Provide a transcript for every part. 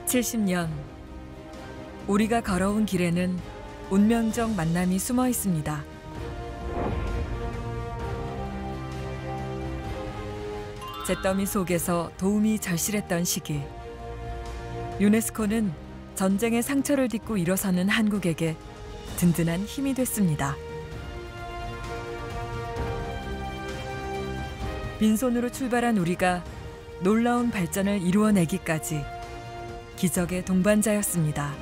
70년, 우리가 걸어온 길에는 운명적 만남이 숨어 있습니다. 잿더미 속에서 도움이 절실했던 시기, 유네스코는 전쟁의 상처를 딛고 일어서는 한국에게 든든한 힘이 됐습니다. 빈손으로 출발한 우리가 놀라운 발전을 이루어내기까지 기적의 동반자였습니다.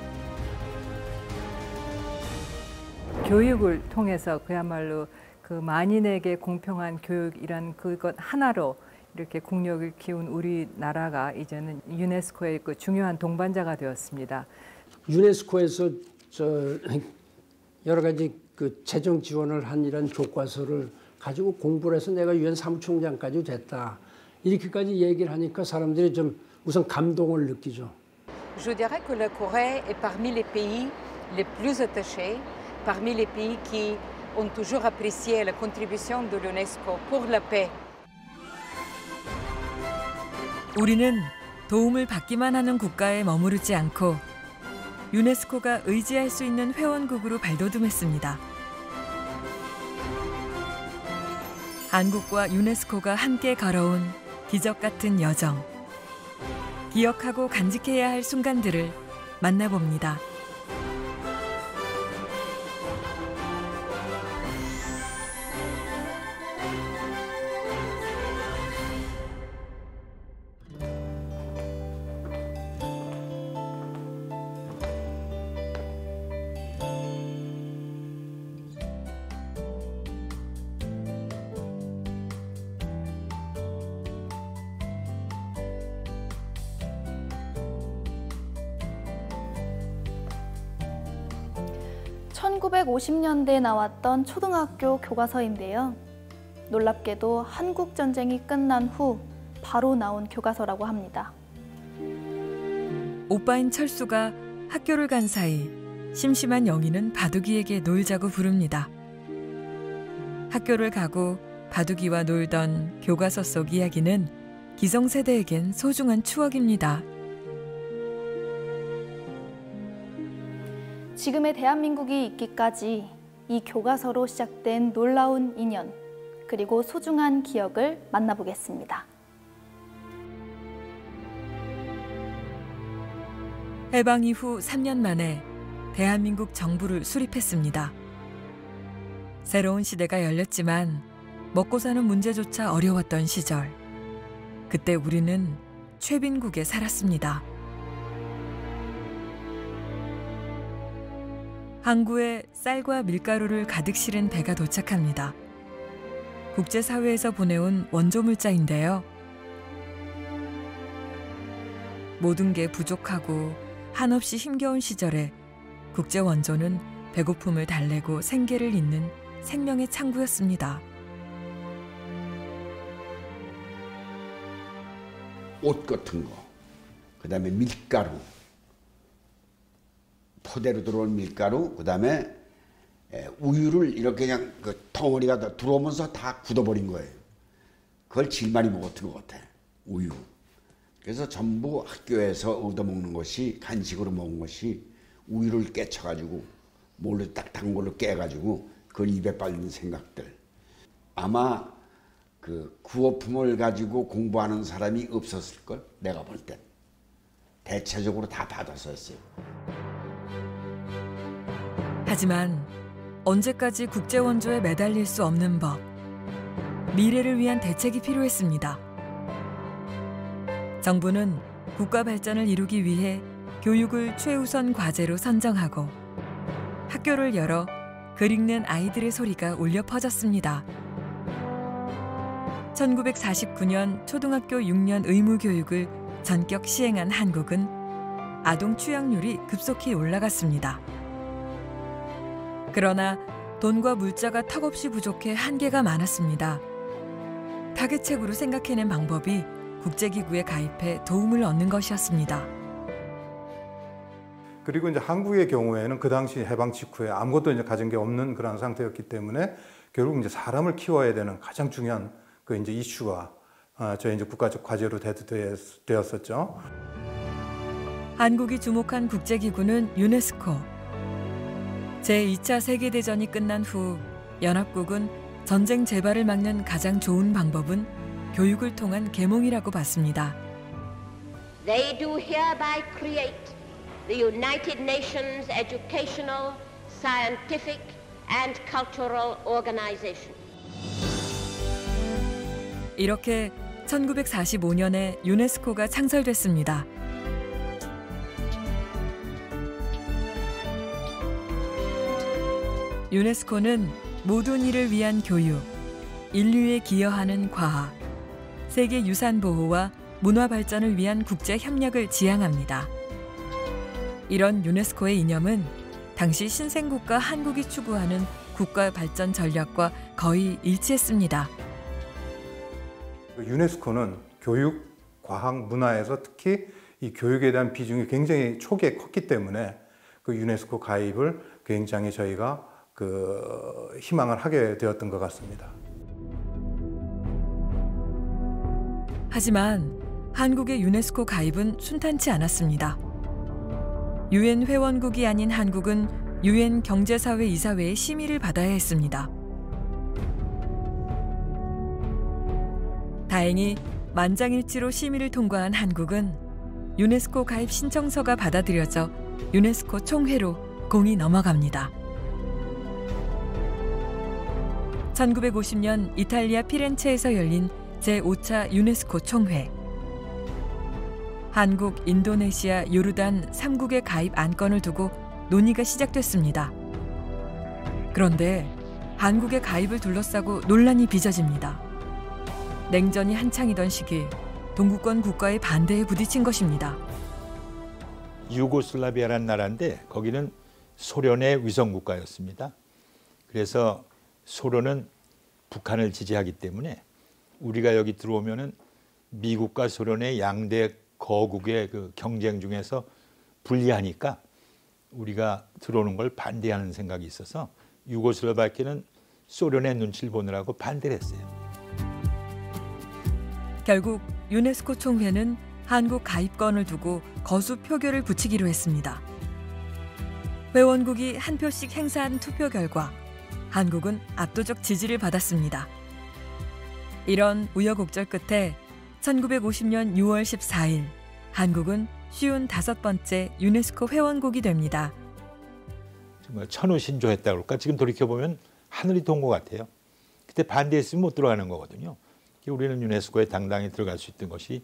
교육을 통해서 그야말로 그 만인에게 공평한 교육이란 그것 하나로 이렇게 국력을 키운 우리나라가 이제는 유네스코의 그 중요한 동반자가 되었습니다. 유네스코에서 여러 가지 그 재정 지원을 한 이런 교과서를 가지고 공부를 해서 내가 유엔 사무총장까지 됐다. 이렇게까지 얘기를 하니까 사람들이 좀 우선 감동을 느끼죠. Je dirais que la Corée est parmi les pays les plus attachés, parmi les pays qui ont toujours apprécié la contribution de l'UNESCO pour la paix. 우리는 도움을 받기만 하는 국가에 머무르지 않고 유네스코가 의지할 수 있는 회원국으로 발돋움했습니다. 한국과 유네스코가 함께 걸어온 기적 같은 여정. 기억하고 간직해야 할 순간들을 만나봅니다. (1950년대에) 나왔던 초등학교 교과서인데요. 놀랍게도 한국전쟁이 끝난 후 바로 나온 교과서라고 합니다. 오빠인 철수가 학교를 간 사이 심심한 영희는 바둑이에게 놀자고 부릅니다. 학교를 가고 바둑이와 놀던 교과서 속 이야기는 기성세대에겐 소중한 추억입니다. 지금의 대한민국이 있기까지 이 교과서로 시작된 놀라운 인연, 그리고 소중한 기억을 만나보겠습니다. 해방 이후 3년 만에 대한민국 정부를 수립했습니다. 새로운 시대가 열렸지만 먹고 사는 문제조차 어려웠던 시절. 그때 우리는 최빈국에 살았습니다. 항구에 쌀과 밀가루를 가득 실은 배가 도착합니다. 국제사회에서 보내온 원조물자인데요. 모든 게 부족하고 한없이 힘겨운 시절에 국제원조는 배고픔을 달래고 생계를 잇는 생명의 창구였습니다. 옷 같은 거, 그다음에 밀가루, 포대로 들어온 밀가루, 그다음에 우유를 이렇게 그냥 그 덩어리가 들어오면서 다 굳어버린 거예요. 그걸 제일 많이 먹었던 것 같아, 우유. 그래서 전부 학교에서 얻어먹는 것이, 간식으로 먹은 것이 우유를 깨쳐가지고 몰래 딱 단 걸로 깨가지고 그걸 입에 빨는 생각들. 아마 그 구호품을 가지고 공부하는 사람이 없었을걸, 내가 볼 땐. 대체적으로 다 받아서 했어요. 하지만 언제까지 국제원조에 매달릴 수 없는 법. 미래를 위한 대책이 필요했습니다. 정부는 국가 발전을 이루기 위해 교육을 최우선 과제로 선정하고 학교를 열어 글 읽는 아이들의 소리가 울려 퍼졌습니다. 1949년 초등학교 6년 의무 교육을 전격 시행한 한국은 아동 취학률이 급속히 올라갔습니다. 그러나 돈과 물자가 턱없이 부족해 한계가 많았습니다. 타겟책으로 생각해낸 방법이 국제기구에 가입해 도움을 얻는 것이었습니다. 그리고 이제 한국의 경우에는 그 당시 해방 직후에 아무것도 이제 가진 게 없는 그런 상태였기 때문에 결국 이제 사람을 키워야 되는 가장 중요한 그 이제 이슈가 저희 이제 국가적 과제로 되었었죠. 한국이 주목한 국제기구는 유네스코. 제2차 세계대전이 끝난 후 연합국은 전쟁 재발을 막는 가장 좋은 방법은 교육을 통한 계몽이라고 봤습니다. They do hereby create the United Nations Educational, Scientific and Cultural Organization. 이렇게 1945년에 유네스코가 창설됐습니다. 유네스코는 모든 이를 위한 교육, 인류에 기여하는 과학, 세계 유산 보호와 문화 발전을 위한 국제 협력을 지향합니다. 이런 유네스코의 이념은 당시 신생국가 한국이 추구하는 국가 발전 전략과 거의 일치했습니다. 유네스코는 교육, 과학, 문화에서 특히 이 교육에 대한 비중이 굉장히 초기에 컸기 때문에 그 유네스코 가입을 굉장히 저희가 희망을 하게 되었던 것 같습니다. 하지만 한국의 유네스코 가입은 순탄치 않았습니다. 유엔 회원국이 아닌 한국은 유엔 경제사회 이사회의 심의를 받아야 했습니다. 다행히 만장일치로 심의를 통과한 한국은 유네스코 가입 신청서가 받아들여져 유네스코 총회로 공이 넘어갑니다. 1950년 이탈리아 피렌체에서 열린 제5차 유네스코 총회. 한국, 인도네시아, 요르단 3국의 가입 안건을 두고 논의가 시작됐습니다. 그런데 한국의 가입을 둘러싸고 논란이 빚어집니다. 냉전이 한창이던 시기 동구권 국가의 반대에 부딪힌 것입니다. 유고슬라비아라는 나라인데 거기는 소련의 위성국가였습니다. 그래서 소련은 북한을 지지하기 때문에 우리가 여기 들어오면은 미국과 소련의 양대 거국의 그 경쟁 중에서 불리하니까 우리가 들어오는 걸 반대하는 생각이 있어서 유고슬라비아는 소련의 눈치를 보느라고 반대를 했어요. 결국 유네스코 총회는 한국 가입건을 두고 거수 표결을 붙이기로 했습니다. 회원국이 한 표씩 행사한 투표 결과 한국은 압도적 지지를 받았습니다. 이런 우여곡절 끝에 1950년 6월 14일 한국은 55번째 유네스코 회원국이 됩니다. 정말 천우신조했다 그럴까? 지금 돌이켜보면 하늘이 도운 것 같아요. 그때 반대했으면 못 들어가는 거거든요. 우리는 유네스코에 당당히 들어갈 수 있던 것이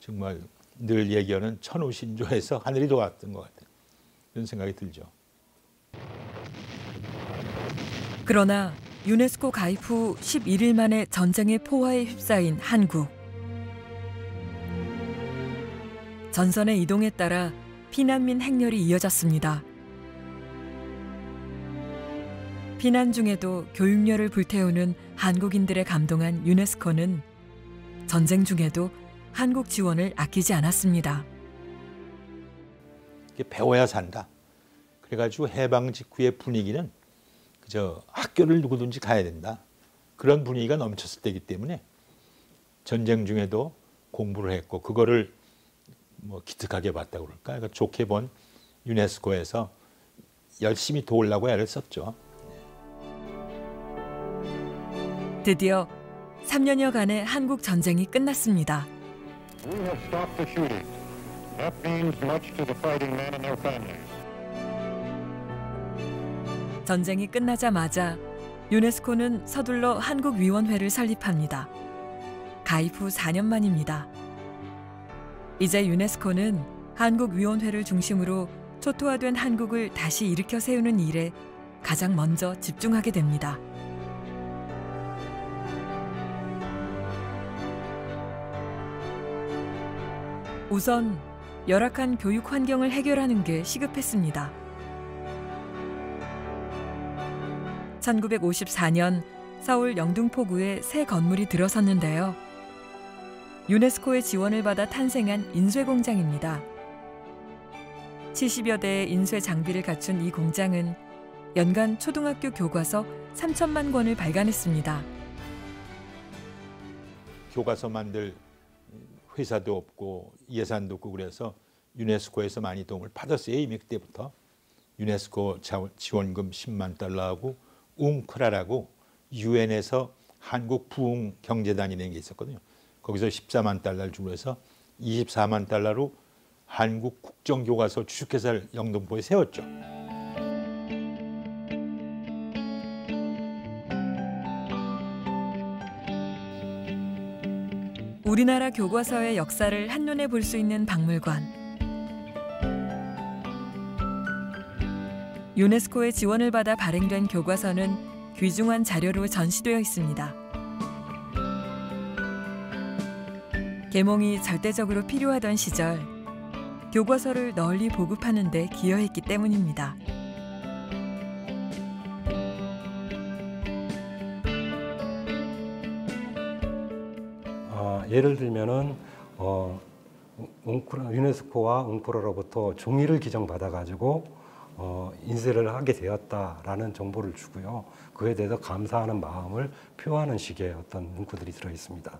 정말 늘 얘기하는 천우신조해서 하늘이 도왔던 것 같아요. 이런 생각이 들죠. 그러나 유네스코 가입 후 11일 만에 전쟁의 포화에 휩싸인 한국. 전선의 이동에 따라 피난민 행렬이 이어졌습니다. 피난 중에도 교육열을 불태우는 한국인들에 감동한 유네스코는 전쟁 중에도 한국 지원을 아끼지 않았습니다. 배워야 산다. 그래가지고 해방 직후의 분위기는 그저 학교를 누구든지 가야 된다. 그런 분위기가 넘쳤을 때이기 때문에 전쟁 중에도 공부를 했고 그거를 뭐 기특하게 봤다고 그럴까? 그러니까 좋게 본 유네스코에서 열심히 도우려고 애를 썼죠. 드디어 3년여간의 한국 전쟁이 끝났습니다. We have stopped the shooting. That means much to the fighting men and their families. 전쟁이 끝나자마자 유네스코는 서둘러 한국위원회를 설립합니다. 가입 후 4년 만입니다. 이제 유네스코는 한국위원회를 중심으로 초토화된 한국을 다시 일으켜 세우는 일에 가장 먼저 집중하게 됩니다. 우선 열악한 교육 환경을 해결하는 게 시급했습니다. 1954년 서울 영등포구에 새 건물이 들어섰는데요. 유네스코의 지원을 받아 탄생한 인쇄공장입니다. 70여 대의 인쇄 장비를 갖춘 이 공장은 연간 초등학교 교과서 3천만 권을 발간했습니다. 교과서 만들 회사도 없고 예산도 없고 그래서 유네스코에서 많이 도움을 받았어요. 이미 그때부터. 유네스코 지원금 10만 달러하고 웅크라라고 유엔에서 한국 부흥 경제단이라는 게 있었거든요. 거기서 14만 달러를 주고 해서 24만 달러로 한국 국정교과서 주식회사를 영등포에 세웠죠. 우리나라 교과서의 역사를 한눈에 볼 수 있는 박물관. 유네스코의 지원을 받아 발행된 교과서는 귀중한 자료로 전시되어 있습니다. 계몽이 절대적으로 필요하던 시절, 교과서를 널리 보급하는 데 기여했기 때문입니다. 예를 들면은 유네스코와 웅크라로부터 종이를 기증받아가지고 인쇄를 하게 되었다라는 정보를 주고요. 그에 대해서 감사하는 마음을 표하는 식의 어떤 문구들이 들어 있습니다.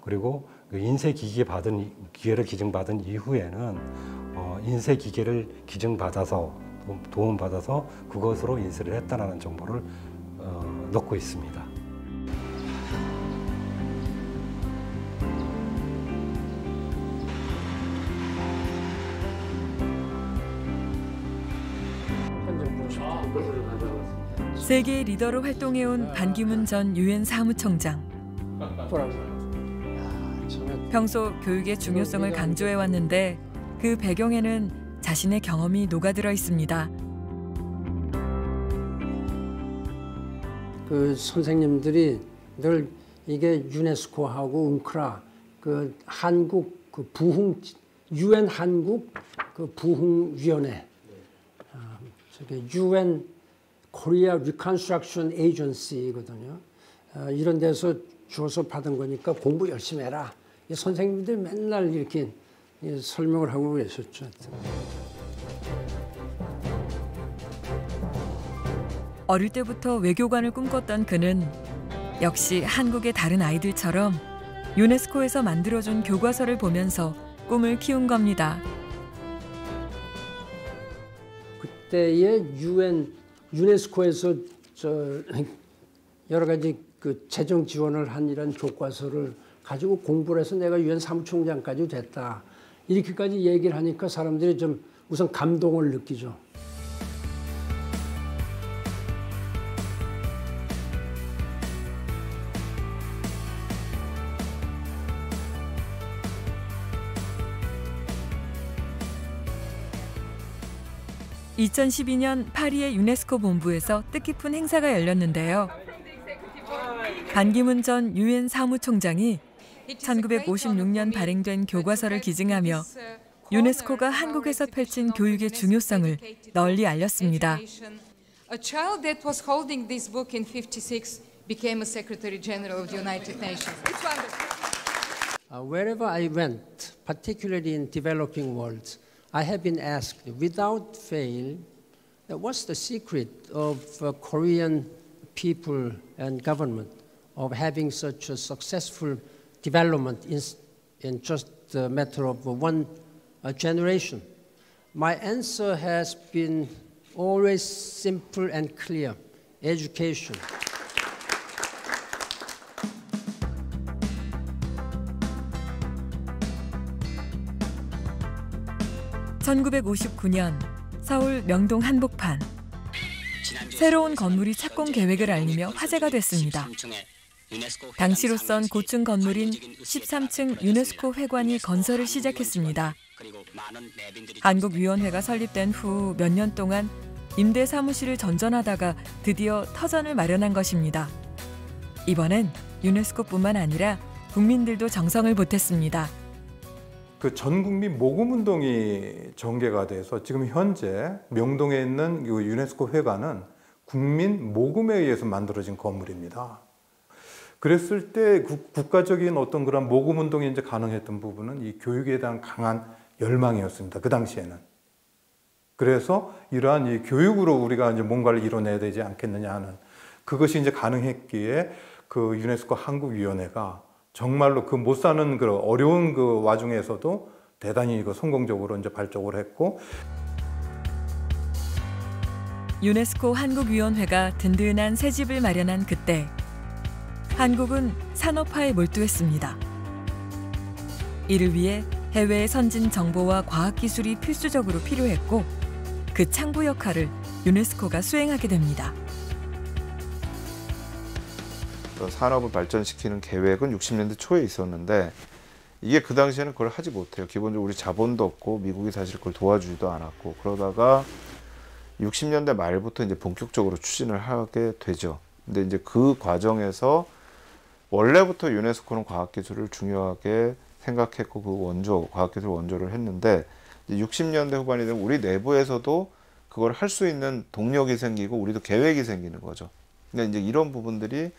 그리고 그 인쇄 기계를 기증받은 이후에는 인쇄 기계를 기증받아서 도움받아서 그것으로 인쇄를 했다라는 정보를 넣고 있습니다. 세계 리더로 활동해온 반기문 전 유엔 사무총장. 평소 교육의 중요성을 강조해왔는데 그 배경에는 자신의 경험이 녹아들어 있습니다. 그 선생님들이 늘 이게 유네스코하고 웅크라 그 한국 그 부흥 유엔 한국 그 부흥위원회 저게 유엔 코리아 리컨스트럭션 에이전시거든요. 이런 데서 주어서 받은 거니까 공부 열심히 해라. 이 선생님들이 맨날 이렇게 설명을 하고 계셨죠. 어릴 때부터 외교관을 꿈꿨던 그는 역시 한국의 다른 아이들처럼 유네스코에서 만들어준 교과서를 보면서 꿈을 키운 겁니다. 그때의 유네스코에서 여러 가지 그 재정 지원을 한 이런 교과서를 가지고 공부를 해서 내가 유엔 사무총장까지 됐다. 이렇게까지 얘기를 하니까 사람들이 좀 우선 감동을 느끼죠. (2012년) 파리의 유네스코 본부에서 뜻깊은 행사가 열렸는데요. 반기문 전 유엔 사무총장이 1956년 발행된 교과서를 기증하며 유네스코가 한국에서 펼친 교육의 중요성을 널리 알렸습니다. A child that was holding this book in 56 became a Secretary General of the United Nations. It's wonderful. Wherever I went, particularly in developing worlds, I have been asked without fail, what's the secret of Korean people and government of having such a successful development in just a matter of one generation? My answer has been always simple and clear: education. (1959년) 서울 명동 한복판. 새로운 건물이 착공 계획을 알리며 화제가 됐습니다. 당시로선 고층 건물인 13층 유네스코 회관이 건설을 시작했습니다. 한국위원회가 설립된 후 몇 년 동안 임대 사무실을 전전하다가 드디어 터전을 마련한 것입니다. 이번엔 유네스코뿐만 아니라 국민들도 정성을 보탰습니다. 그 전국민 모금운동이 전개가 돼서 지금 현재 명동에 있는 유네스코 회관은 국민 모금에 의해서 만들어진 건물입니다. 그랬을 때 국가적인 어떤 그런 모금운동이 이제 가능했던 부분은 이 교육에 대한 강한 열망이었습니다. 그 당시에는. 그래서 이러한 이 교육으로 우리가 이제 뭔가를 이뤄내야 되지 않겠느냐 하는 그것이 이제 가능했기에 그 유네스코 한국위원회가 정말로 그 못 사는 그 어려운 그 와중에서도 대단히 성공적으로 이제 발족을 했고 유네스코 한국위원회가 든든한 새 집을 마련한 그때 한국은 산업화에 몰두했습니다. 이를 위해 해외의 선진 정보와 과학기술이 필수적으로 필요했고 그 창구 역할을 유네스코가 수행하게 됩니다. 산업을 발전시키는 계획은 60년대 초에 있었는데 이게 그 당시에는 그걸 하지 못해요. 기본적으로 우리 자본도 없고 미국이 사실 그걸 도와주지도 않았고 그러다가 60년대 말부터 이제 본격적으로 추진을 하게 되죠. 근데 이제 그 과정에서 원래부터 유네스코는 과학기술을 중요하게 생각했고 그 과학기술 원조를 했는데 60년대 후반이 되면 우리 내부에서도 그걸 할 수 있는 동력이 생기고 우리도 계획이 생기는 거죠. 그러니까 이제 이런 부분들이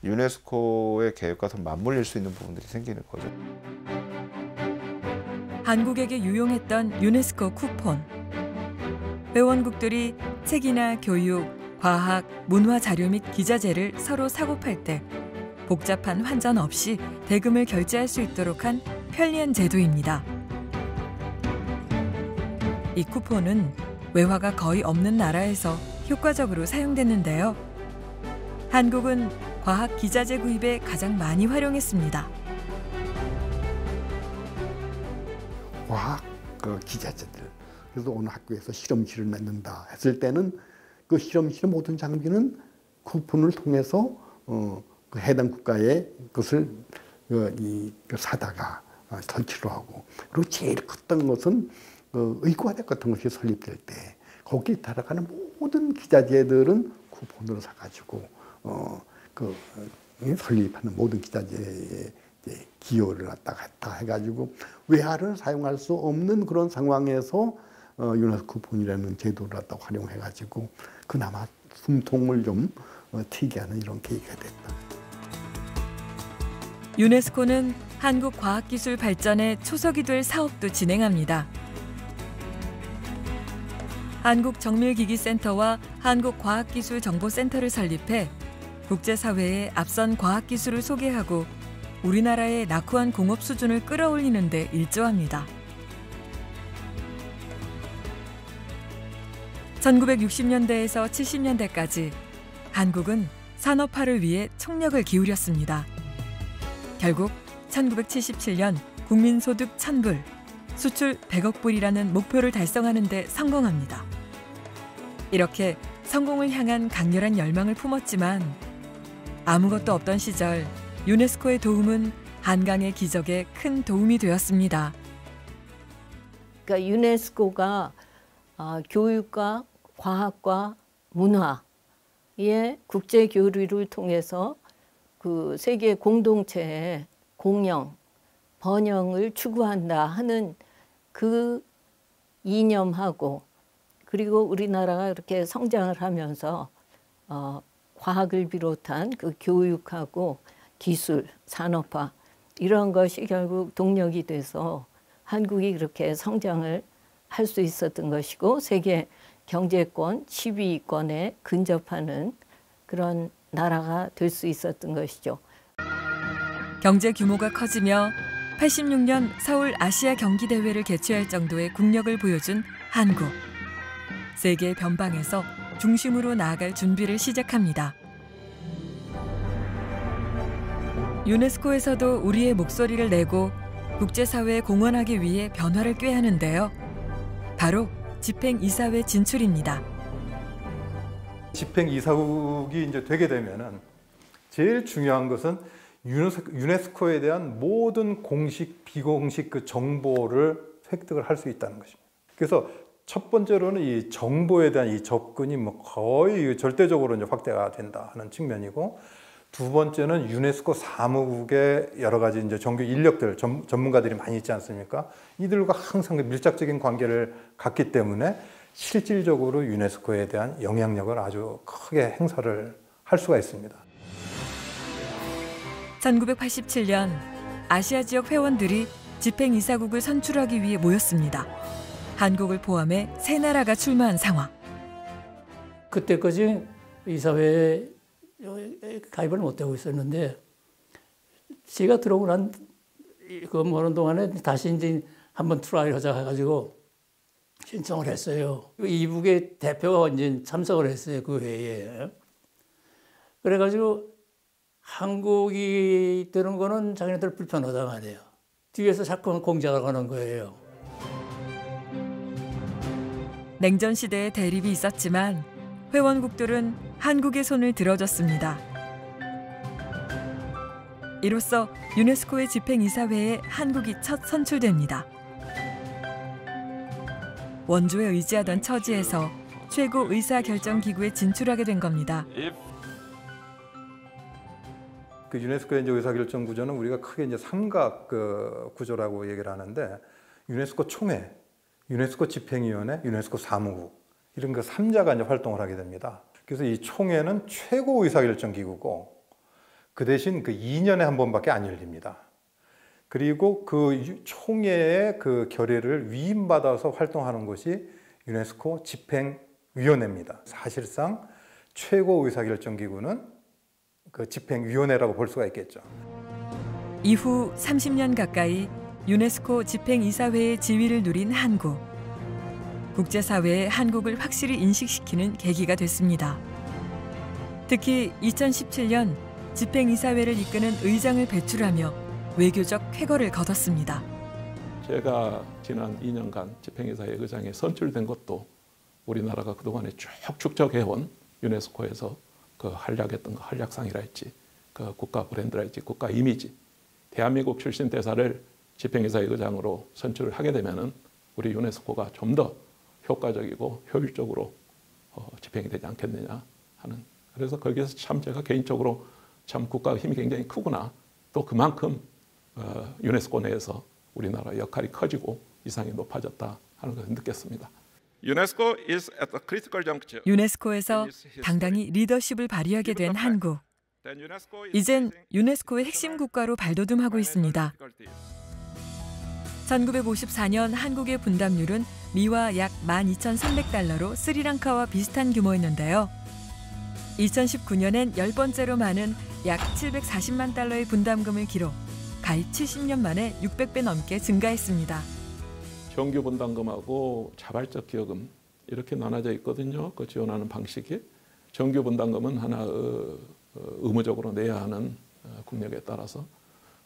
유네스코의 계획과 더 맞물릴 수 있는 부분들이 생기는 거죠. 한국에게 유용했던 유네스코 쿠폰. 회원국들이 책이나 교육, 과학, 문화 자료 및 기자재를 서로 사고 팔 때 복잡한 환전 없이 대금을 결제할 수 있도록 한 편리한 제도입니다. 이 쿠폰은 외화가 거의 없는 나라에서 효과적으로 사용됐는데요. 한국은 과학 기자재 구입에 가장 많이 활용했습니다. 과학 기자재들. 그래서 어느 학교에서 실험실을 만든다 했을 때는 그 실험실의 모든 장비는 쿠폰을 통해서 그 해당 국가에 그것을 사다가 설치를 하고 그리고 제일 컸던 것은 의과대 같은 것이 설립될 때 거기에 들어가는 모든 기자재들은 쿠폰으로 사가지고 설립하는 모든 기자재에 기여를 갖다 해가지고 외화를 사용할 수 없는 그런 상황에서 유네스코 쿠폰이라는 제도를 갖다 활용해가지고 그나마 숨통을 좀 튀게 하는 이런 계기가 됐다. 유네스코는 한국 과학기술 발전의 초석이 될 사업도 진행합니다. 한국정밀기기센터와 한국과학기술정보센터를 설립해 국제사회에 앞선 과학기술을 소개하고 우리나라의 낙후한 공업 수준을 끌어올리는 데 일조합니다. 1960년대에서 70년대까지 한국은 산업화를 위해 총력을 기울였습니다. 결국 1977년 국민소득 1,000불, 수출 100억 불이라는 목표를 달성하는 데 성공합니다. 이렇게 성공을 향한 강렬한 열망을 품었지만 아무것도 없던 시절 유네스코의 도움은 한강의 기적에 큰 도움이 되었습니다. 그러니까 유네스코가 교육과 과학과 문화의 국제 교류를 통해서 그 세계 공동체의 공영, 번영을 추구한다 하는 그 이념하고 그리고 우리나라가 이렇게 성장을 하면서 과학을 비롯한 그 교육하고 기술, 산업화 이런 것이 결국 동력이 돼서 한국이 그렇게 성장을 할 수 있었던 것이고 세계 경제권 10위권에 근접하는 그런 나라가 될 수 있었던 것이죠. 경제 규모가 커지며 86년 서울 아시아 경기대회를 개최할 정도의 국력을 보여준 한국. 세계 변방에서 중심으로 나아갈 준비를 시작합니다. 유네스코에서도 우리의 목소리를 내고 국제사회에 공헌하기 위해 변화를 꾀하는데요. 바로 집행이사회 진출입니다. 집행이사국이 이제 되게 되면은 제일 중요한 것은 유네스코에 대한 모든 공식, 비공식 그 정보를 획득을 할 수 있다는 것입니다. 그래서 첫 번째로는 이 정보에 대한 이 접근이 뭐 거의 절대적으로 이제 확대가 된다 하는 측면이고, 두 번째는 유네스코 사무국의 여러 가지 이제 정규 인력들, 전문가들이 많이 있지 않습니까? 이들과 항상 밀착적인 관계를 갖기 때문에 실질적으로 유네스코에 대한 영향력을 아주 크게 행사를 할 수가 있습니다. 1987년 아시아 지역 회원들이 집행이사국을 선출하기 위해 모였습니다. 한국을 포함해 3나라가 출마한 상황. 그때까지 이사회에 가입을 못하고 있었는데 제가 들어오고 난 그 모는 동안에 다시 이제 한번 트라이 하자 해가지고 신청을 했어요. 이북의 대표가 이제 참석을 했어요. 그 회의에. 그래가지고 한국이 되는 거는 자기네들 불편하다 말이에요. 뒤에서 자꾸 공작을 하는 거예요. 냉전 시대에 대립이 있었지만 회원국들은 한국의 손을 들어줬습니다. 이로써 유네스코의 집행이사회에 한국이 첫 선출됩니다. 원조에 의지하던 처지에서 최고 의사결정기구에 진출하게 된 겁니다. 그 유네스코의 이제 의사결정 구조는 우리가 크게 이제 삼각 구조라고 얘기를 하는데 유네스코 총회, 유네스코 집행위원회, 유네스코 사무국 이런 그 3자가 이제 활동을 하게 됩니다. 그래서 이 총회는 최고 의사결정 기구고 그 대신 그 2년에 한 번밖에 안 열립니다. 그리고 그 총회의 그 결의를 위임받아서 활동하는 것이 유네스코 집행위원회입니다. 사실상 최고 의사결정 기구는 그 집행위원회라고 볼 수가 있겠죠. 이후 30년 가까이 유네스코 집행이사회의 지위를 누린 한국. 국제사회에 한국을 확실히 인식시키는 계기가 됐습니다. 특히 2017년 집행이사회를 이끄는 의장을 배출하며 외교적 쾌거를 거뒀습니다. 제가 지난 2년간 집행이사회 의장에 선출된 것도 우리나라가 그동안에 쭉 축적해온 유네스코에서 그 활약했던 거 활약상이라 했지, 그 국가 브랜드라 했지, 국가 이미지, 대한민국 출신 대사를 집행이사회 의장으로 선출을 하게 되면은 우리 유네스코가 좀 더 효과적이고 효율적으로 집행이 되지 않겠느냐 하는. 그래서 거기에서 참 제가 개인적으로 참 국가의 힘이 굉장히 크구나. 또 그만큼 유네스코 내에서 우리나라 역할이 커지고 이상이 높아졌다 하는 것을 느꼈습니다. 유네스코에서 당당히 리더십을 발휘하게 된 한국. 이젠 유네스코의 핵심 국가로 발돋움하고 있습니다. 1954년 한국의 분담률은 미화 약 12,300달러로 스리랑카와 비슷한 규모였는데요. 2019년엔 10번째로 많은 약 740만 달러의 분담금을 기록, 가입 70년 만에 600배 넘게 증가했습니다. 정규 분담금하고 자발적 기여금 이렇게 나눠져 있거든요. 그 지원하는 방식이. 정규 분담금은 하나 의무적으로 내야 하는 국력에 따라서.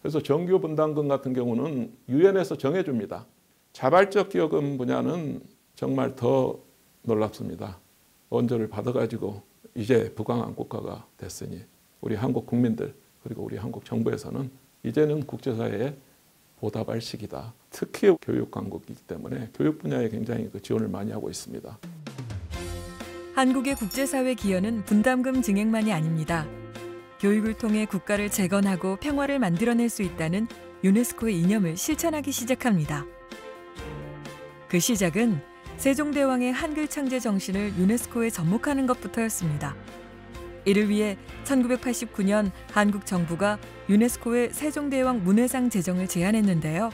그래서 정규 분담금 같은 경우는 유엔에서 정해줍니다. 자발적 기여금 분야는 정말 더 놀랍습니다. 원조를 받아가지고 이제 부강한 국가가 됐으니 우리 한국 국민들 그리고 우리 한국 정부에서는 이제는 국제사회에 보답할 시기다. 특히 교육 강국이기 때문에 교육 분야에 굉장히 그 지원을 많이 하고 있습니다. 한국의 국제사회 기여는 분담금 증액만이 아닙니다. 교육을 통해 국가를 재건하고 평화를 만들어낼 수 있다는 유네스코의 이념을 실천하기 시작합니다. 그 시작은 세종대왕의 한글 창제 정신을 유네스코에 접목하는 것부터였습니다. 이를 위해 1989년 한국 정부가 유네스코에 세종대왕 문회상 제정을 제안했는데요.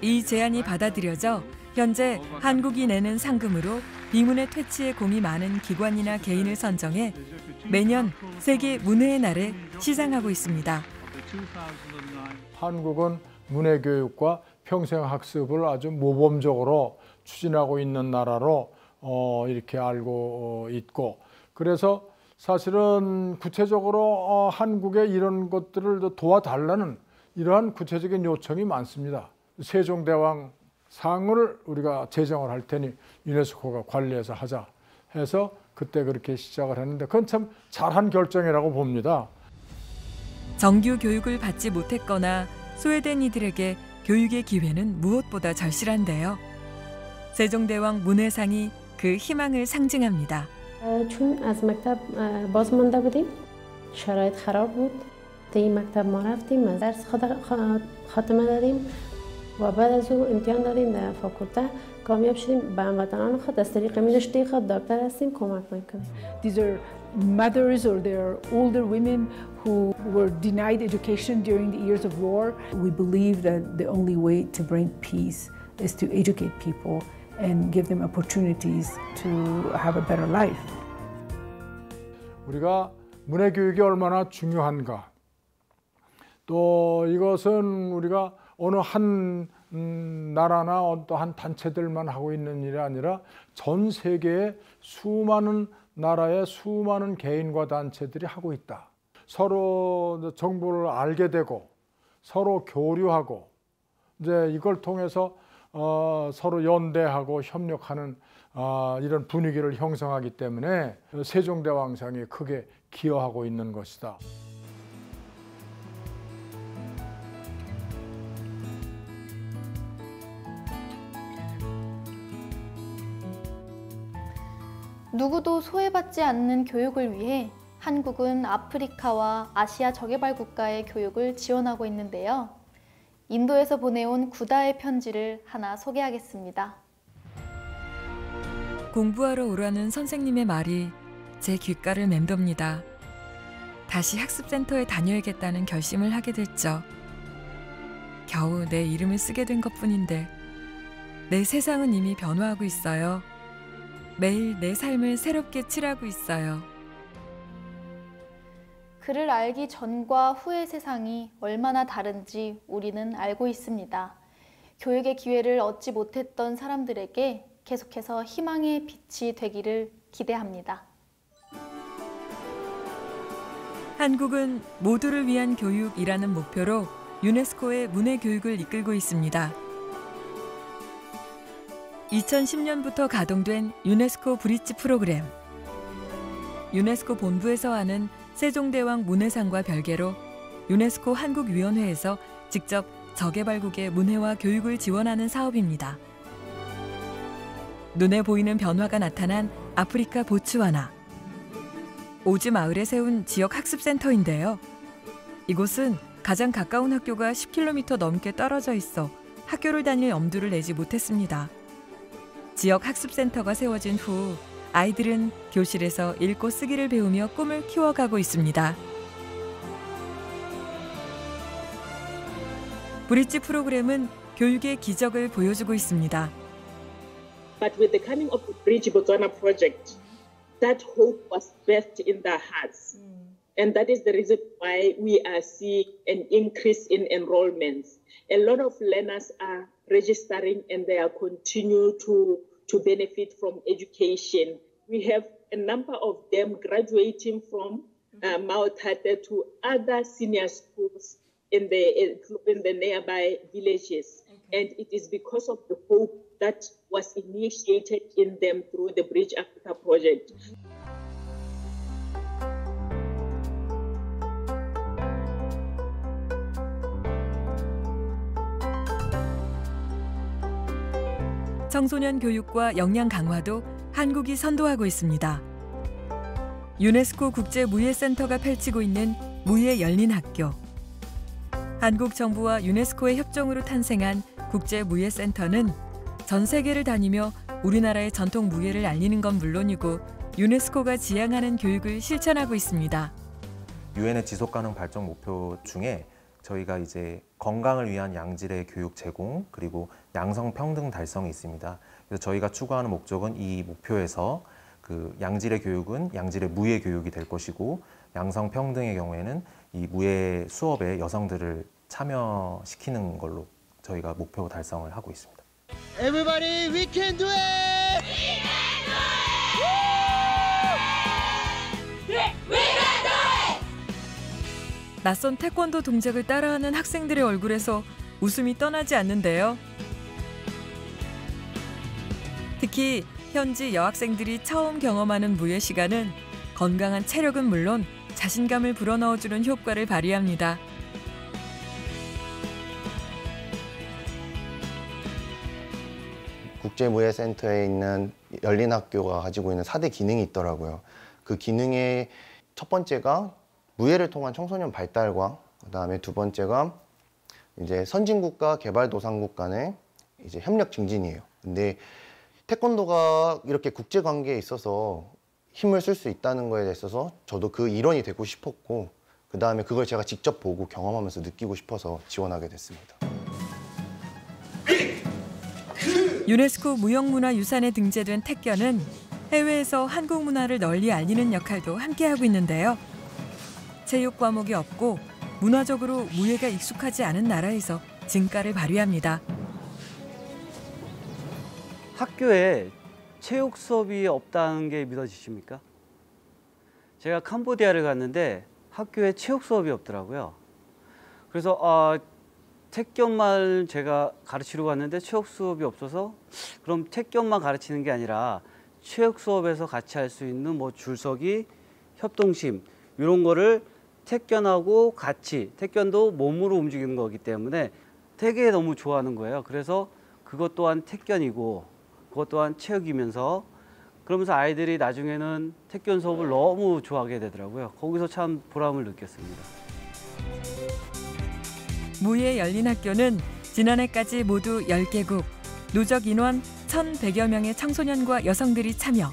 이 제안이 받아들여져 현재 한국이 내는 상금으로 비문의 퇴치에 공이 많은 기관이나 개인을 선정해 매년 세계 문해의 날에 시상하고 있습니다. 한국은 문해교육과 평생학습을 아주 모범적으로 추진하고 있는 나라로 이렇게 알고 있고, 그래서 사실은 구체적으로 한국의 이런 것들을 도와달라는 이러한 구체적인 요청이 많습니다. 세종대왕 상을 우리가 제정을 할 테니 유네스코가 관리해서 하자 해서 그때 그렇게 시작을 했는데 그건 참 잘한 결정이라고 봅니다. 정규 교육을 받지 못했거나 소외된 이들에게 교육의 기회는 무엇보다 절실한데요. 세종대왕 문회상이 그 희망을 상징합니다. چون از مکتب باز مانده بودیم شرایط خراب بود طی مکتب ما رفتیم درس خاتمه دادیم و بعد از او امتحان دادیم در فاکولته کامیاب شدیم به هموطنان خود از طریق رشته خود دکتر هستیم کمک میکنیم. These are mothers or they're older women who were denied education during the years of war. We believe that the only way to bring peace is to educate people and give them opportunities to have a better life. 우리가 문해 교육이 얼마나 중요한가. 또 이것은 우리가 어느 한 나라나 어떠한 단체들만 하고 있는 일이 아니라 전 세계의 수많은 나라의 수많은 개인과 단체들이 하고 있다. 서로 정보를 알게 되고 서로 교류하고 이제 이걸 통해서 서로 연대하고 협력하는 이런 분위기를 형성하기 때문에 세종대왕상이 크게 기여하고 있는 것이다. 누구도 소외받지 않는 교육을 위해 한국은 아프리카와 아시아 저개발 국가의 교육을 지원하고 있는데요. 인도에서 보내온 구다의 편지를 하나 소개하겠습니다. 공부하러 오라는 선생님의 말이 제 귓가를 맴돕니다. 다시 학습센터에 다녀야겠다는 결심을 하게 됐죠. 겨우 내 이름을 쓰게 된 것뿐인데 내 세상은 이미 변화하고 있어요. 매일 내 삶을 새롭게 칠하고 있어요. 그를 알기 전과 후의 세상이 얼마나 다른지 우리는 알고 있습니다. 교육의 기회를 얻지 못했던 사람들에게 계속해서 희망의 빛이 되기를 기대합니다. 한국은 모두를 위한 교육이라는 목표로 유네스코의 문해교육을 이끌고 있습니다. 2010년부터 가동된 유네스코 브릿지 프로그램. 유네스코 본부에서 하는 세종대왕 문해상과 별개로 유네스코 한국위원회에서 직접 저개발국의 문해와 교육을 지원하는 사업입니다. 눈에 보이는 변화가 나타난 아프리카 보츠와나. 오지 마을에 세운 지역 학습센터인데요. 이곳은 가장 가까운 학교가 10km 넘게 떨어져 있어 학교를 다닐 엄두를 내지 못했습니다. 지역 학습센터가 세워진 후 아이들은 교실에서 읽고 쓰기를 배우며 꿈을 키워가고 있습니다. 브릿지 프로그램은 교육의 기적을 보여주고 있습니다. But with the coming of the Bridge Botswana project, that hope was birthed in their hearts. And that is the reason why we are seeing an increase in enrollments. A lot of learners are registering and they are continue to benefit from education. We have a number of them graduating from Mount Hate to other senior schools in the nearby villages. And it is because of the hope that was initiated in them through the Bridge Africa project. 청소년 교육과 역량 강화도 한국이 선도하고 있습니다. 유네스코 국제무예센터가 펼치고 있는 무예 열린 학교. 한국 정부와 유네스코의 협정으로 탄생한 국제무예센터는 전 세계를 다니며 우리나라의 전통 무예를 알리는 건 물론이고 유네스코가 지향하는 교육을 실천하고 있습니다. 유엔의 지속가능 발전 목표 중에 저희가 이제 건강을 위한 양질의 교육 제공 그리고 양성 평등 달성이 있습니다. 그래서 저희가 추구하는 목적은 이 목표에서 그 양질의 교육은 양질의 무예 교육이 될 것이고 양성 평등의 경우에는 이 무예 수업에 여성들을 참여시키는 걸로 저희가 목표 달성을 하고 있습니다. Everybody, we can do it! We can do it! We can do it! 낯선 태권도 동작을 따라하는 학생들의 얼굴에서 웃음이 떠나지 않는데요. 특히 현지 여학생들이 처음 경험하는 무예 시간은 건강한 체력은 물론 자신감을 불어넣어주는 효과를 발휘합니다. 국제무예센터에 있는 열린 학교가 가지고 있는 4대 기능이 있더라고요. 그 기능의 첫 번째가 무예를 통한 청소년 발달과 그다음에 두 번째가 이제 선진국과 개발도상국 간의 이제 협력 증진이에요. 근데 태권도가 이렇게 국제 관계에 있어서 힘을 쓸 수 있다는 거에 있어서 저도 그 일원이 되고 싶었고 그다음에 그걸 제가 직접 보고 경험하면서 느끼고 싶어서 지원하게 됐습니다. 유네스코 무형문화유산에 등재된 태권은 해외에서 한국 문화를 널리 알리는 역할도 함께하고 있는데요. 체육 과목이 없고 문화적으로 무예가 익숙하지 않은 나라에서 진가를 발휘합니다. 학교에 체육 수업이 없다는 게 믿어지십니까? 제가 캄보디아를 갔는데 학교에 체육 수업이 없더라고요. 그래서 태권만 제가 가르치러 갔는데 체육 수업이 없어서 그럼 태권만 가르치는 게 아니라 체육 수업에서 같이 할 수 있는 뭐 줄서기, 협동심 이런 거를 태권하고 같이, 태권도 몸으로 움직이는 거기 때문에 되게 너무 좋아하는 거예요. 그래서 그것 또한 태권이고 그것 또한 체육이면서 그러면서 아이들이 나중에는 태권 수업을 너무 좋아하게 되더라고요. 거기서 참 보람을 느꼈습니다. 무예 열린 학교는 지난해까지 모두 10개국, 누적 인원 1,100여 명의 청소년과 여성들이 참여.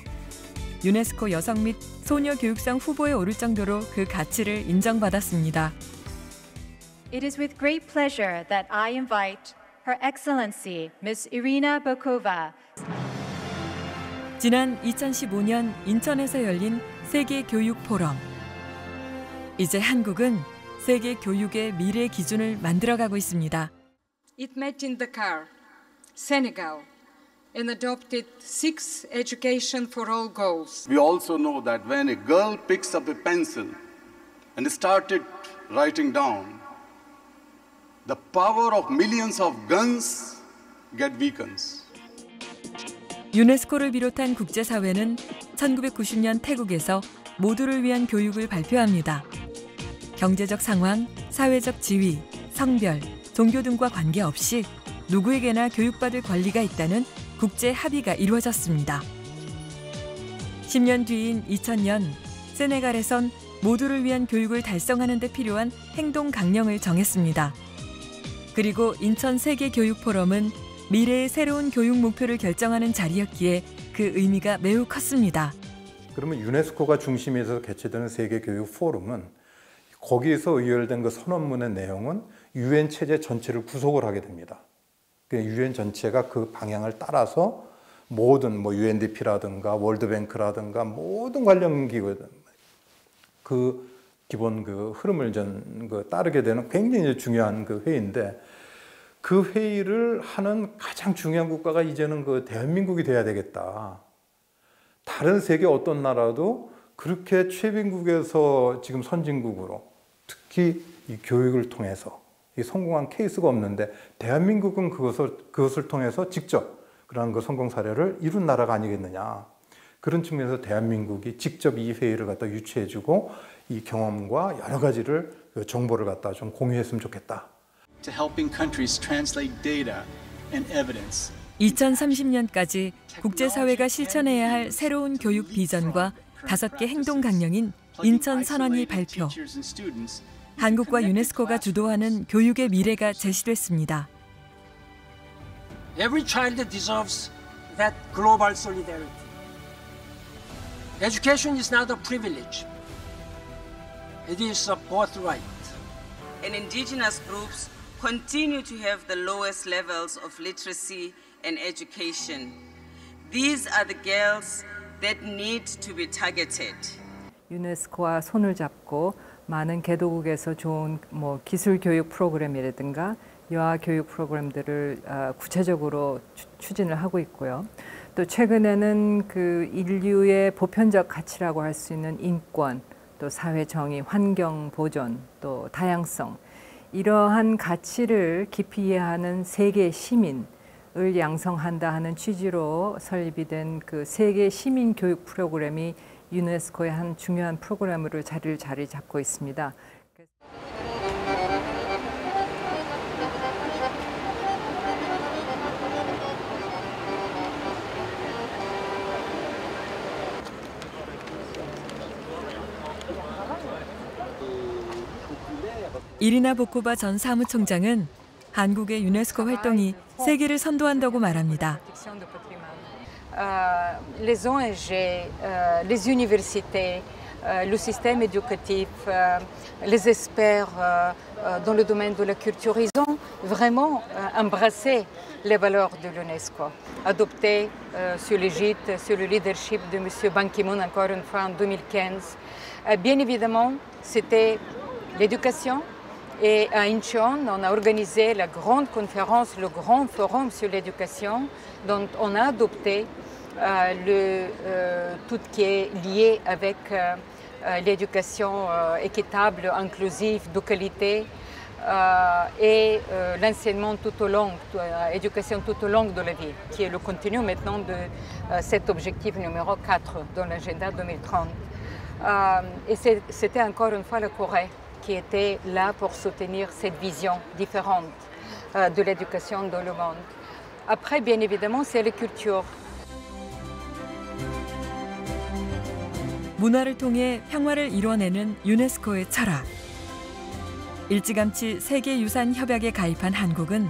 유네스코 여성 및 소녀 교육상 후보에 오를 정도로 그 가치를 인정받았습니다. It is with great pleasure that I invite Her Excellency Ms. Irina Bokova. 지난 2015년 인천에서 열린 세계 교육 포럼. 이제 한국은 세계 교육의 미래 기준을 만들어가고 있습니다. It met in Dakar, Senegal, and adopted 6 education for all goals. We also know that when a girl picks up a pencil and started writing down, the power of millions of guns get weakens. 유네스코를 비롯한 국제사회는 1990년 태국에서 모두를 위한 교육을 발표합니다. 경제적 상황, 사회적 지위, 성별, 종교 등과 관계없이 누구에게나 교육받을 권리가 있다는 국제 합의가 이루어졌습니다. 10년 뒤인 2000년, 세네갈에선 모두를 위한 교육을 달성하는 데 필요한 행동 강령을 정했습니다. 그리고 인천 세계교육포럼은 미래의 새로운 교육 목표를 결정하는 자리였기에 그 의미가 매우 컸습니다. 그러면 유네스코가 중심에서 개최되는 세계교육포럼은 거기에서 의결된 그 선언문의 내용은 유엔 체제 전체를 구속을 하게 됩니다. 유엔 전체가 그 방향을 따라서 모든 뭐 UNDP라든가 월드뱅크라든가 모든 관련 기구들 그 기본 그 흐름을 따르게 되는 굉장히 중요한 그 회의인데 그 회의를 하는 가장 중요한 국가가 이제는 그 대한민국이 돼야 되겠다. 다른 세계 어떤 나라도 그렇게 최빈국에서 지금 선진국으로 특히 이 교육을 통해서 이 성공한 케이스가 없는데 대한민국은 그것을 통해서 직접 그런 그 성공 사례를 이룬 나라가 아니겠느냐. 그런 측면에서 대한민국이 직접 이 회의를 갖다 유치해주고 이 경험과 여러 가지를 그 정보를 갖다 좀 공유했으면 좋겠다. To helping countries translate data and evidence. 2030년까지 국제사회가 실천해야 할 새로운 교육 비전과 5개 행동 강령인 인천 선언이 발표. 한국과 유네스코가 주도하는 교육의 미래가 제시됐습니다. Every child deserves that global solidarity. Education is not a privilege. It is a birthright. And indigenous groups continue to have the lowest levels of literacy and education. These are the girls that need to be targeted. 유네스코와 손을 잡고 많은 개도국에서 좋은 기술 교육 프로그램이라든가 여아 교육 프로그램들을 구체적으로 추진을 하고 있고요. 또 최근에는 그 인류의 보편적 가치라고 할 수 있는 인권, 또 사회 정의, 환경 보존, 또 다양성 이러한 가치를 깊이 이해하는 세계 시민을 양성한다 하는 취지로 설립이 된 그 세계 시민 교육 프로그램이 유네스코의 한 중요한 프로그램으로 자리 잡고 있습니다. 이리나 보코바 전 사무총장은 한국의 유네스코 활동이 세계를 선도한다고 말합니다. Les ONG, les universités, le système éducatif, les experts dans le domaine de la culture, ils ont vraiment embrassé les valeurs de l'UNESCO, adoptées sur l'égide, sur le leadership de M. Ban Ki-moon, encore une fois en 2015. Bien évidemment, c'était l'éducation, Et à Incheon, on a organisé la grande conférence, le grand forum sur l'éducation, dont on a adopté tout ce qui est lié avec l'éducation équitable, inclusive, de qualité et l'enseignement tout au long, l'éducation tout au long de la vie, qui est le contenu maintenant de cet objectif numéro 4 dans l'agenda 2030. Et c'était encore une fois la Corée qui était là pour soutenir cette vision différente de l'éducation dans le monde. Après, bien évidemment, c'est la culture. 문화를 통해 평화를 이뤄내는 유네스코의 철학. 일찌감치 세계유산협약에 가입한 한국은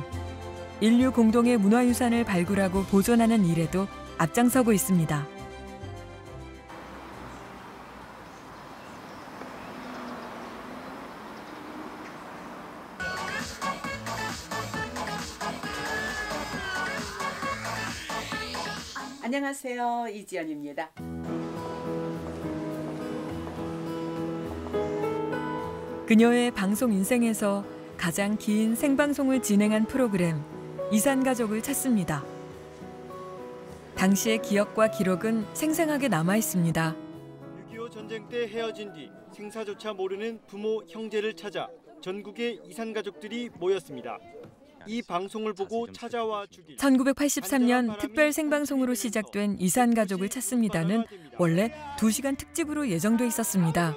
인류 공동의 문화유산을 발굴하고 보존하는 일에도 앞장서고 있습니다. 안녕하세요. 이지연입니다. 그녀의 방송 인생에서 가장 긴 생방송을 진행한 프로그램 이산가족을 찾습니다. 당시의 기억과 기록은 생생하게 남아 있습니다. 6.25 전쟁 때 헤어진 뒤 생사조차 모르는 부모, 형제를 찾아 전국의 이산가족들이 모였습니다. 이 방송을 보고 찾아와 주길 1983년 특별 생방송으로 시작된 이산가족을 찾습니다는 원래 2시간 특집으로 예정돼 있었습니다.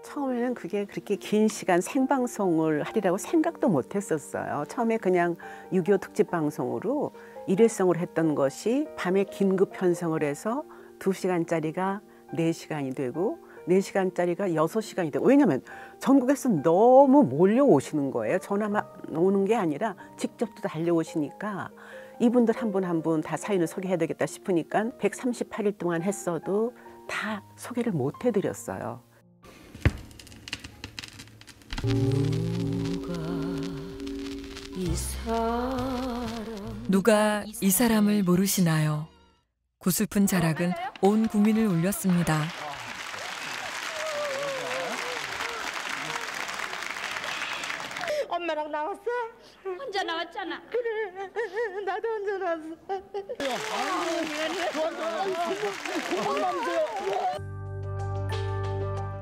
처음에는 그게 그렇게 긴 시간 생방송을 하리라고 생각도 못 했었어요. 처음에 그냥 6.25 특집 방송으로 일회성으로 했던 것이 밤에 긴급 편성을 해서 2시간짜리가 4시간이 되고 4시간짜리가 6시간이 되고, 왜냐하면 전국에서 너무 몰려오시는 거예요. 전화만 오는 게 아니라 직접 또 달려오시니까 이분들 한 분 한 분 다 사연을 소개해야 되겠다 싶으니까 138일 동안 했어도 다 소개를 못 해드렸어요. 누가 이 사람을 모르시나요? 구슬픈 자락은 온 국민을 울렸습니다. 엄마랑 나왔어? 혼자 나왔잖아. 그래, 나도 혼자 나왔어.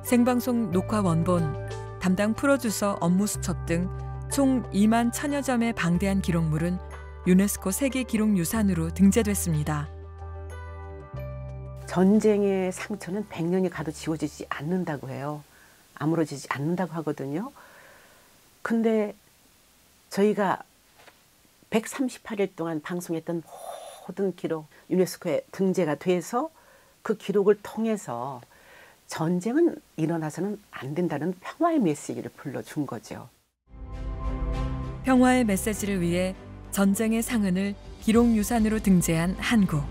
생방송 녹화 원본, 담당 프로듀서 업무 수첩 등 총 2만 1000여 점의 방대한 기록물은 유네스코 세계기록유산으로 등재됐습니다. 전쟁의 상처는 100년이 가도 지워지지 않는다고 해요. 아물어지지 않는다고 하거든요. 근데 저희가 138일 동안 방송했던 모든 기록 유네스코에 등재가 돼서 그 기록을 통해서 전쟁은 일어나서는 안 된다는 평화의 메시지를 불러준 거죠. 평화의 메시지를 위해 전쟁의 상흔을 기록유산으로 등재한 한국.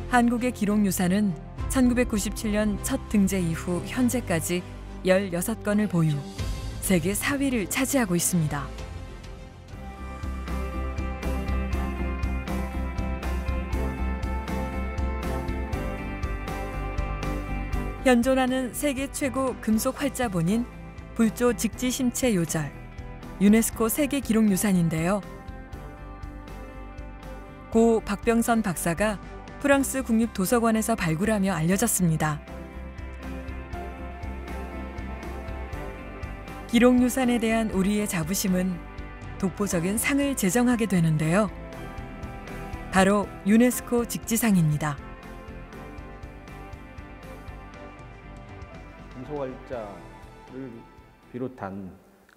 한국의 기록유산은 1997년 첫 등재 이후 현재까지 16건을 보유, 세계 4위를 차지하고 있습니다. 현존하는 세계 최고 금속 활자본인 불조 직지심체 요절, 유네스코 세계기록유산인데요. 고 박병선 박사가 프랑스 국립도서관에서 발굴하며 알려졌습니다. 기록유산에 대한 우리의 자부심은 독보적인 상을 제정하게 되는데요. 바로 유네스코 직지상입니다. 금속활자를 비롯한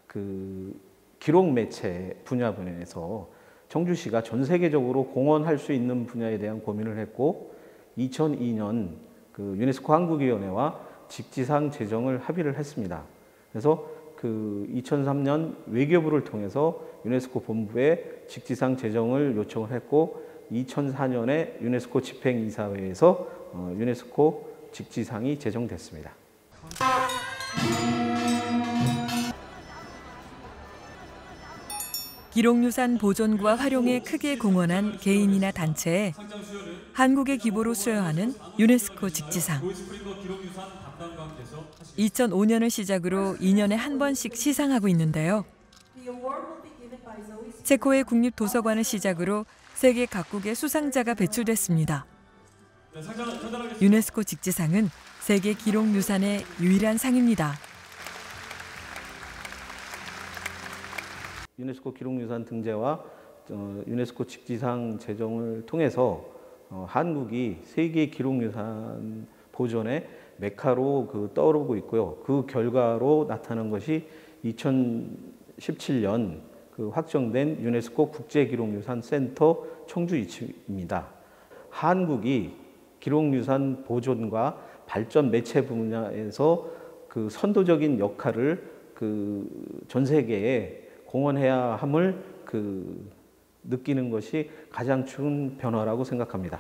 그 기록 매체 분야에서 청주시가 전 세계적으로 공헌할 수 있는 분야에 대한 고민을 했고 2002년 그 유네스코 한국위원회와 직지상 제정을 합의를 했습니다. 그래서 그 2003년 외교부를 통해서 유네스코 본부에 직지상 제정을 요청을 했고 2004년에 유네스코 집행이사회에서 유네스코 직지상이 제정됐습니다. 기록유산 보존과 활용에 크게 공헌한 개인이나 단체에 한국의 기부로 수여하는 유네스코 직지상. 2005년을 시작으로 2년에 한 번씩 시상하고 있는데요. 체코의 국립도서관을 시작으로 세계 각국의 수상자가 배출됐습니다. 유네스코 직지상은 세계 기록유산의 유일한 상입니다. 유네스코 기록유산 등재와 유네스코 직지상 제정을 통해서 한국이 세계 기록유산 보존의 메카로 떠오르고 있고요. 그 결과로 나타난 것이 2017년 확정된 유네스코 국제기록유산센터 청주 위치입니다. 한국이 기록유산 보존과 발전 매체 분야에서 선도적인 역할을 전 세계에 공헌해야 함을 느끼는 것이 가장 큰 변화라고 생각합니다.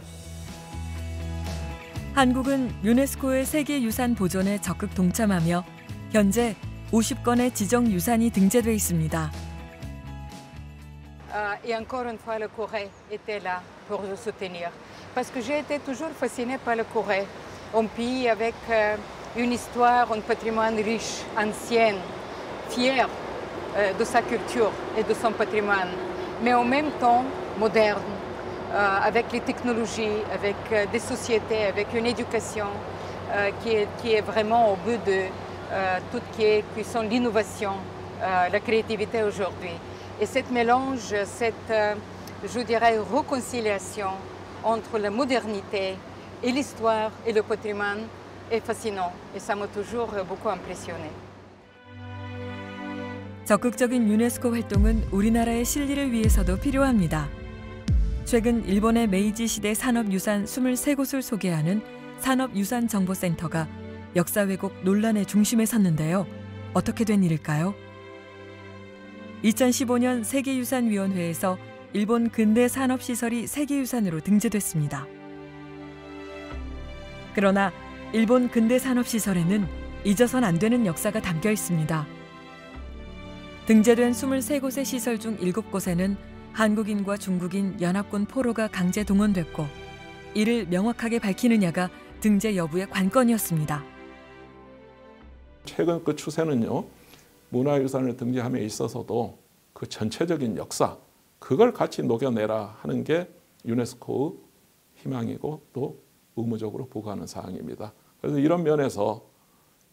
한국은 유네스코의 세계유산 보존에 적극 동참하며 현재 50건의 지정 유산이 등재돼 있습니다. Et encore une fois, le Corée était là pour nous soutenir. Parce que j'ai été toujours fascinée par le Corée, un pays avec une histoire, un patrimoine riche, ancien, fier de sa culture et de son patrimoine, mais en même temps moderne, avec les technologies, avec des sociétés, avec une éducation qui est vraiment au bout de tout qui sont l'innovation, la créativité aujourd'hui. Et cette mélange, cette, je dirais, réconciliation entre la modernité et l'histoire et le patrimoine est fascinant. Et ça m'a toujours beaucoup impressionné. 적극적인 유네스코 활동은 우리나라의 실리를 위해서도 필요합니다. 최근 일본의 메이지 시대 산업유산 23곳을 소개하는 산업유산정보센터가 역사 왜곡 논란의 중심에 섰는데요. 어떻게 된 일일까요? 2015년 세계유산위원회에서 일본 근대 산업시설이 세계유산으로 등재됐습니다. 그러나 일본 근대 산업시설에는 잊어선 안 되는 역사가 담겨 있습니다. 등재된 23곳의 시설 중 7곳에는 한국인과 중국인 연합군 포로가 강제 동원됐고 이를 명확하게 밝히느냐가 등재 여부의 관건이었습니다. 최근 그 추세는요. 문화유산을 등재함에 있어서도 그 전체적인 역사, 그걸 같이 녹여내라 하는 게 유네스코의 희망이고 또 의무적으로 부과하는 사항입니다. 그래서 이런 면에서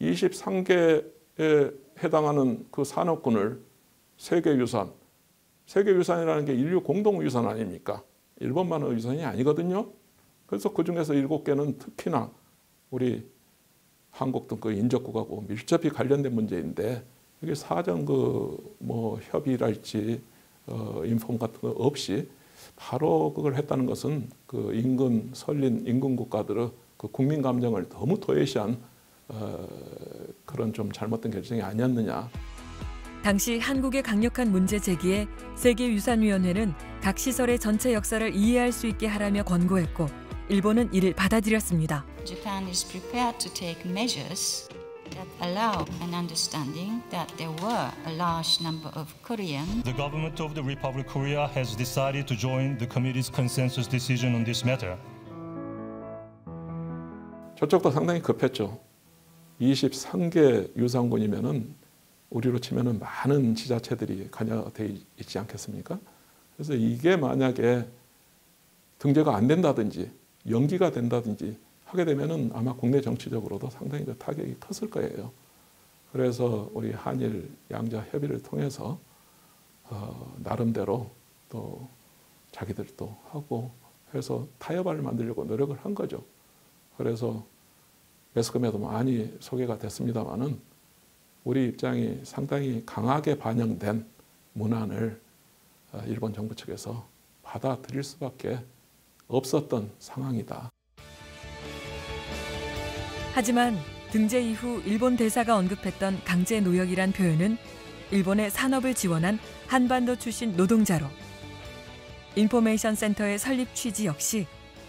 23개에 해당하는 그 산업군을 세계유산, 세계유산이라는 게 인류 공동유산 아닙니까? 일본만의 유산이 아니거든요. 그래서 그중에서 7개는 특히나 우리 한국 등 그 인접국하고 밀접히 관련된 문제인데 이게 사전 협의랄지 인폼 같은 거 없이 바로 그걸 했다는 것은 그 인근 설린 인근 국가들의 그 국민 감정을 너무 도외시한 그런 좀 잘못된 결정이 아니었느냐. 당시 한국의 강력한 문제 제기에 세계유산위원회는 각 시설의 전체 역사를 이해할 수 있게 하라며 권고했고 일본은 이를 받아들였습니다. Japan is prepared to take measures that allow an understanding that there were a large number of Korean. The government of the Republic of Korea has decided to join the committee's consensus decision on this matter. 저쪽도 상당히 급했죠. 23개 유산군이면은 우리로 치면은 많은 지자체들이 관여돼 있지 않겠습니까? 그래서 이게 만약에 등재가 안 된다든지 연기가 된다든지 하게 되면은 아마 국내 정치적으로도 상당히 그 타격이 컸을 거예요. 그래서 우리 한일 양자 협의를 통해서 나름대로 또 자기들도 하고 해서 타협안을 만들려고 노력을 한 거죠. 그래서 매스컴에도 많이 소개가 됐습니다마는 우리 입장이 상당히 강하게 반영된 문안을 일본 정부 측에서 받아들일 수밖에 없었던 상황이다. 하지만 등재 이후 일본 대사가 언급했던 강제 노역이란 표현은 일본의 산업을 지원한 한반도 출신 노동자로 인포메이션 센터의 설립 취지 역시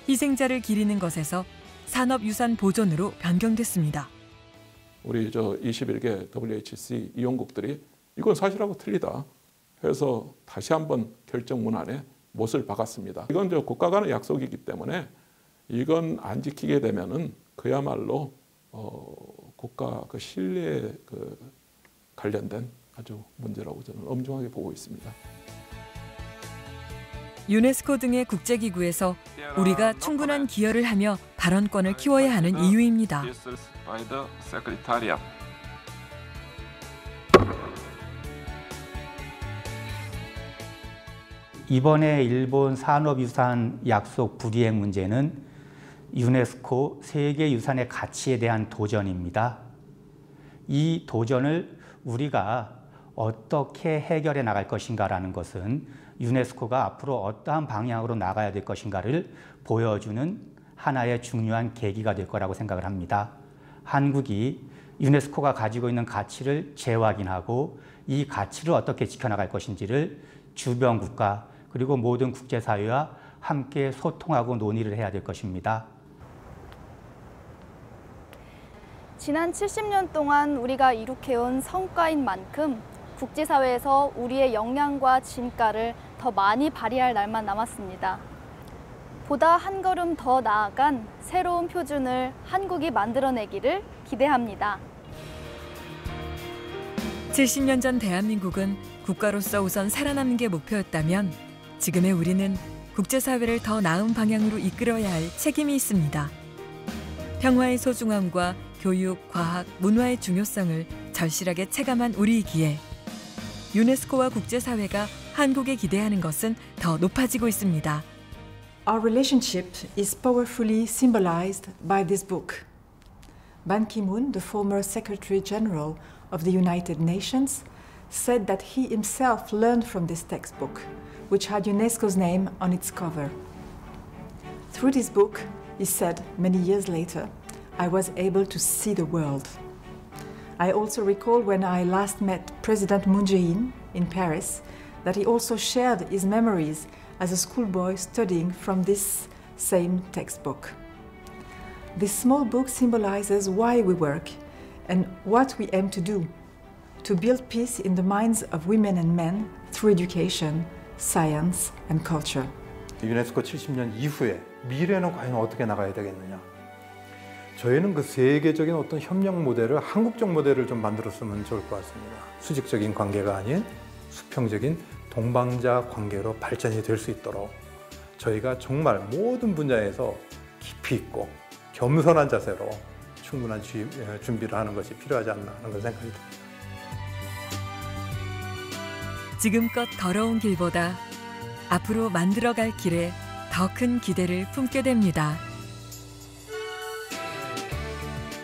희생자를 기리는 것에서 산업유산 보존으로 변경됐습니다. 우리 21개 WHC 이용국들이 이건 사실하고 틀리다 해서 다시 한번 결정문안에 못을 박았습니다. 이건 국가 간의 약속이기 때문에 이건 안 지키게 되면은 그야말로 국가 그 신뢰에 관련된 아주 문제라고 저는 엄중하게 보고 있습니다. 유네스코 등의 국제기구에서 우리가 충분한 기여를 하며 발언권을 키워야 하는 이유입니다. 이번에 일본 산업유산 약속 불이행 문제는 유네스코 세계유산의 가치에 대한 도전입니다. 이 도전을 우리가 어떻게 해결해 나갈 것인가라는 것은 유네스코가 앞으로 어떠한 방향으로 나가야 될 것인가를 보여주는 하나의 중요한 계기가 될 거라고 생각을 합니다. 한국이 유네스코가 가지고 있는 가치를 재확인하고 이 가치를 어떻게 지켜나갈 것인지를 주변 국가 그리고 모든 국제사회와 함께 소통하고 논의를 해야 될 것입니다. 지난 70년 동안 우리가 이룩해온 성과인 만큼 국제사회에서 우리의 역량과 진가를 더 많이 발휘할 날만 남았습니다. 보다 한 걸음 더 나아간 새로운 표준을 한국이 만들어내기를 기대합니다. 70년 전 대한민국은 국가로서 우선 살아남는 게 목표였다면 지금의 우리는 국제사회를 더 나은 방향으로 이끌어야 할 책임이 있습니다. 평화의 소중함과 교육, 과학, 문화의 중요성을 절실하게 체감한 우리이기에 유네스코와 국제사회가 한국에 기대하는 것은 더 높아지고 있습니다. Our relationship is powerfully symbolized by this book. Ban Ki-moon, the former Secretary General of the United Nations, said that he himself learned from this textbook, which had UNESCO's name on its cover. Through this book, he said many years later, I was able to see the world. I also recall when I last met President Moon Jae-in in Paris, that he also shared his memories as a schoolboy studying from this same textbook. This small book symbolizes why we work and what we aim to do, to build peace in the minds of women and men through education, science and culture. 유네스코 70년 이후에 미래는 과연 어떻게 나가야 되겠느냐. 저희는 그 세계적인 어떤 협력 모델을 한국적 모델을 좀 만들었으면 좋을 것 같습니다. 수직적인 관계가 아닌 수평적인 동방자 관계로 발전이 될 수 있도록 저희가 정말 모든 분야에서 깊이 있고 겸손한 자세로 충분한 준비를 하는 것이 필요하지 않나 하는 생각이 듭니다. 지금껏 걸어온 길보다 앞으로 만들어갈 길에 더 큰 기대를 품게 됩니다.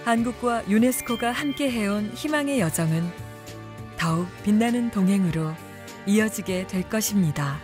한국과 유네스코가 함께 해온 희망의 여정은 더욱 빛나는 동행으로 이어지게 될 것입니다.